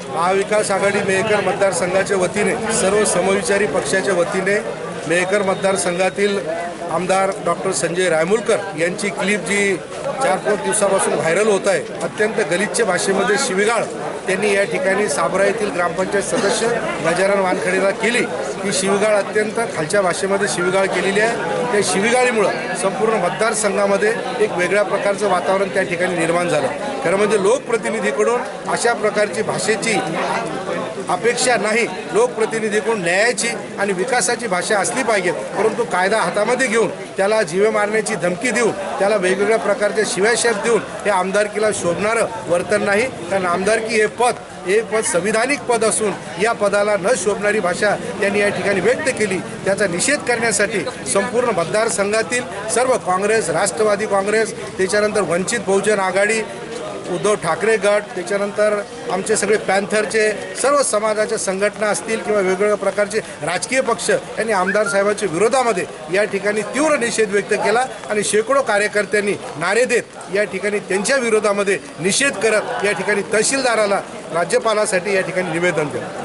महाविकास आघाडी मेहकर मतदारसंघाच्या वतीने सर्व समविचारी पक्षाच्या वतीने मेहकर मतदारसंघातील आमदार डॉक्टर संजय रायमुलकर यांची क्लिप जी 4-5 दिवसापासून व्हायरल होत आहे, अत्यंत गलिच्छ भाषेमध्ये शिवीगाळ त्यांनी या ठिकाणी साबरा येथील ग्रामपंचायत सदस्य गजानन वानखेडेला केली। ही शिवीगाळ अत्यंत खालच्या भाषेमध्ये शिवीगाळ केलेली आहे। त्या शिवीगाळीमुळं संपूर्ण मतदारसंघामध्ये एक वेगळ्या प्रकारचं वातावरण त्या ठिकाणी निर्माण झालं। खरं म्हणजे लोकप्रतिनिधीकडून अशा प्रकारची भाषेची अपेक्षा नाही। लोकप्रतिनिधीकडून न्यायाची आणि विकासाची भाषा असली पाहिजे, परंतु कायदा हातामध्ये घेऊन त्याला जीवे मारण्याची धमकी देऊन त्याला वेगवेगळ्या प्रकारच्या शिव्याशाप देऊन हे आमदारकीला शोभणारं वर्तन नाही। कारण आमदारकी हे पद संविधानिक पद असून या पदाला न शोभणारी भाषा त्यांनी या ठिकाणी व्यक्त केली। त्याचा निषेध करण्यासाठी संपूर्ण मतदारसंघातील सर्व काँग्रेस, राष्ट्रवादी काँग्रेस, त्याच्यानंतर वंचित बहुजन आघाडी, उद्धव ठाकरे गट, त्याच्यानंतर आमचे सगळे पॅन्थरचे सर्व समाजाच्या संघटना असतील किंवा वेगवेगळ्या प्रकारचे राजकीय पक्ष यांनी आमदार साहेबांच्या विरोधामध्ये या ठिकाणी तीव्र निषेध व्यक्त केला आणि शेकडो कार्यकर्त्यांनी नारे देत या ठिकाणी त्यांच्या विरोधामध्ये निषेध करत या ठिकाणी तहसीलदाराला, राज्यपालासाठी या ठिकाणी निवेदन केलं।